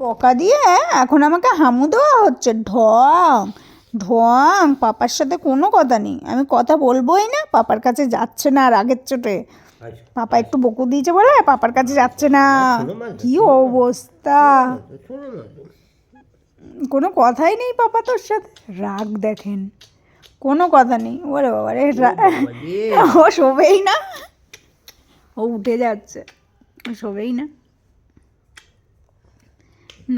বকা দিয়ে এখন আমাকে হামু দেওয়া হচ্ছে। ঢং ঢং, পাপার সাথে কোনো কথা নেই, আমি কথা বলবোই না। পাপার কাছে যাচ্ছে না রাগের চোটে। পাপা একটু বকু দিয়েছে বলে পাপার কাছে যাচ্ছে না। কি অবস্থা, কোনো কথাই নেই পাপা তোর সাথে। রাগ দেখেন, কোনো কথা নেই। ওরে বাবা রে, ও শোবেই না, ও উঠে যাচ্ছে, শোবেই না।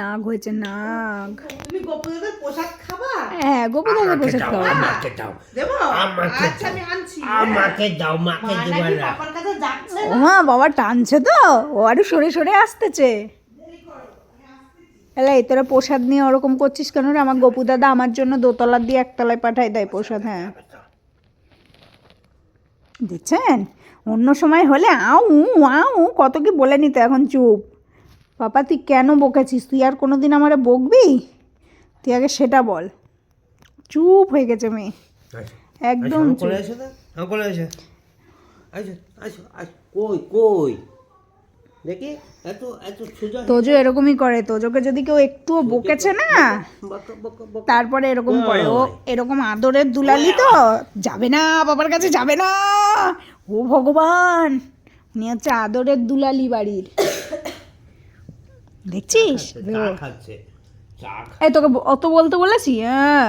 নাগ হয়েছে, নাগ। তুমি গোপুদাদের পোশাক খাবা? হ্যাঁ, গোপুদাদের পোশাক খাওয়া। আমাকে দাও, দেবো? আমাকে আচ্ছা আমি আনছি। আমাকে দাও, মাকে মা দিবা নাকি না। পাপার কাছে যাচ্ছে ও না? মা, বাবা টানছে তো, ও আরো সরে সরে আসতেছে। এলে তোরা প্রসাদ নিয়ে ওরকম করছিস কেন রে? আমার গোপু দাদা আমার জন্য দোতলা দিয়ে একতলায় পাঠায় দেয় প্রসাদ। হ্যাঁ দিচ্ছেন, অন্য সময় হলে আউ আউ কত কি বলে নিত, এখন চুপ। পাপা তুই কেন বকেছিস? তুই আর কোনোদিন আমারে বকবি? তুই আগে সেটা বল। চুপ হয়ে গেছে মেয়ে, একদম চুপ। কোলে এসো, কোলে এসো, আসো আসো আসো। কই কই দেখি, এত এত সোজা। তোজো এরকমই করে, তোজোকে যদি কেউ একটুও বকেছে না বকা বকা বকা। তারপরে এরকম করে। ও এরকম আদরের দুলালি তো, যাবে না বাবার কাছে, যাবে না। ও ভগবান, উনি হচ্ছে আদরের দুলালি বাড়ির, দেখছিস? চা খাচ্ছে, চা এই তোকে অত বলতে বলেছি? হ্যাঁ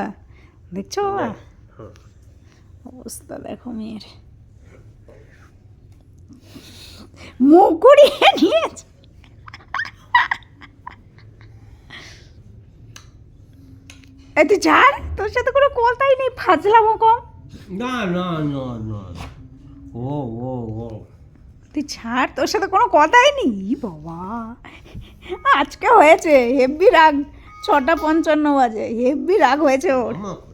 দেখছো বাবা, হ্যাঁ। অবস্থা দেখো মেয়ের, মুখ ঘুরিয়ে নিয়েছে। এই তুই ছাড়, তোর সাথে কোনো কথাই নেই, ফাজলামো কম। না না না না, ও ও ও তুই ছাড়, তোর সাথে কোনো কথাই নেই। ই বাবা, আজকে হয়েছে হেব্বি রাগ। 6:55 বাজে, হেব্বি রাগ হয়েছে ওর। আমা-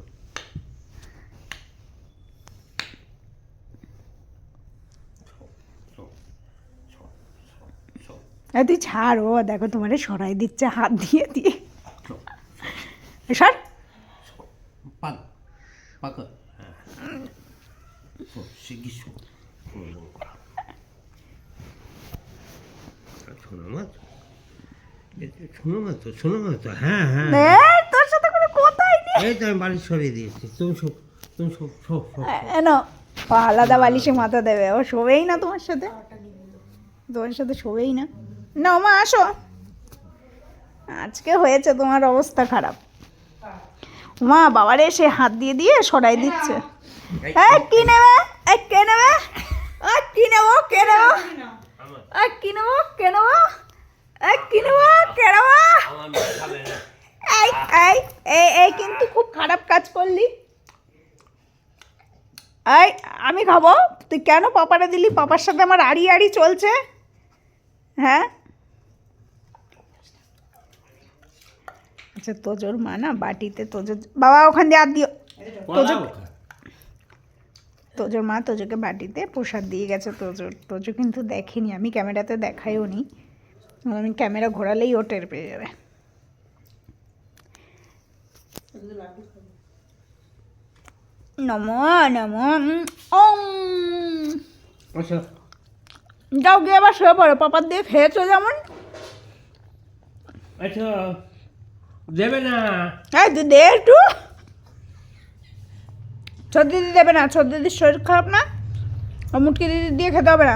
তুই ছাড়, ও দেখো তোমারে সরাই দিচ্ছে হাত দিয়ে দিয়ে। সর। পাক পাক, শিগগির শোনো শোনো মা তো, হ্যাঁ হ্যাঁ। এই, তোর সাথে কোনো কথাই নেই। এই তো আমি বাড়ি সরিয়ে দিয়েছি, তুমি শো, তুমি শো শো শো। না, ও আলাদা বালিশে মাথা দেবে, ও শোবেই না তোমার সাথে, তোমার সাথে শোবেই না। না মা আসো, আজকে হয়েছে তোমার অবস্থা খারাপ। মা বাবারে সে হাত দিয়ে দিয়ে সরাই দিচ্ছে। এই কি নেবে? এই কে নেবে? এই কি নেবো? কে নেবো? এই কি নেবো? কে নেবো? এই কি নেবো? কে নেবো? আমার মেয়ে খাবে না। এই এই এই এই কিন্তু খুব খারাপ কাজ করলি। এই আমি খাবো, তুই কেন পাপারে দিলি? পাপার সাথে আমার আড়ি আড়ি চলছে। হ্যাঁ আচ্ছা, তোজোর মা না বাটিতে, তোজোর বাবা ওখান দিয়ে হাত দিও। তোজো, তোজোর মা তোজোকে বাটিতে প্রসাদ দিয়ে গেছে। তোজো কিন্তু দেখেনি, আমি ক্যামেরাতে দেখাইও নি, আমি ক্যামেরা ঘোরালেই ও টের পেয়ে যাবে। নমো নমো ওম। আচ্ছা যাও গিয়ে আবার শুয়ে পড়ো, পাপার দিয়ে খেয়েছো যেমন। আচ্ছা, দেবে না। হ্যাঁ তুই দে একটু। ছোট দিদি দেবে না, ছোট দিদির শরীর খারাপ না, ও মুটকি দিদি দিয়ে খেতে হবে না।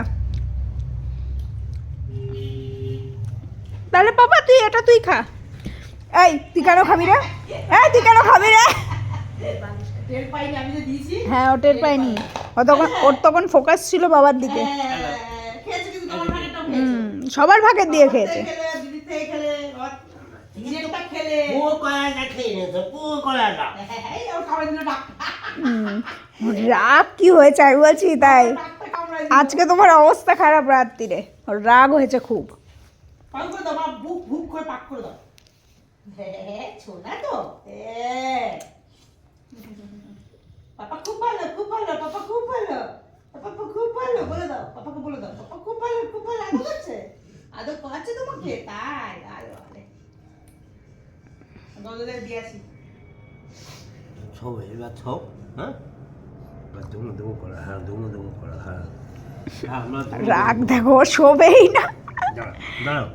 তাহলে পাপা তুই এটা তুই খা। এই তুই কেন খাবি রে? এই তুই কেন খাবি রে? টের পাইনি আমি যে দিয়েছি। হ্যাঁ ও টের পাইনি, ওর তখন ফোকাস ছিল বাবার দিকে। খেয়েছে কিন্তু তোমার ভাগেরটাও খেয়েছে। সবার ভাগের দিয়ে খেয়েছে। খেলে, দিদি থেকে খেলে, নিজেরটা খেলে। পুরো কলাটা খেয়ে নিয়েছো, পুরো কলাটা। এই ওর খাবার দিল ডাক। রাগ কি হয়েছে আমি বলছি তাই। ডাকটা কামড়ায় দিল। আজকে তোমার অবস্থা খারাপ রাত্রিরে, ওর রাগ হয়েছে খুব। পাক করে দাও, মা বুক বুক করে পাক করে দাও। হ্যাঁ ছোনা তো। হ্যাঁ পাপা খুব ভালো, খুব ভালো, পাপা খুব ভালো, পাপা খুব ভালো বলে দাও, পাপাকে বলে দাও, পাপা খুব ভালো, খুব ভালো আদর করছে, আদর করছে তোমাকে, তাই আরে আরে দলে দিয়ে আসি। ছৌ এবার ছৌ, হ্যাঁ দুমো দুমো করা, হ্যাঁ দুমো দুমো করা, হ্যাঁ হ্যাঁ আমরা রাগ দেখো, শোবেই না। দাঁড়াও দাঁড়াও।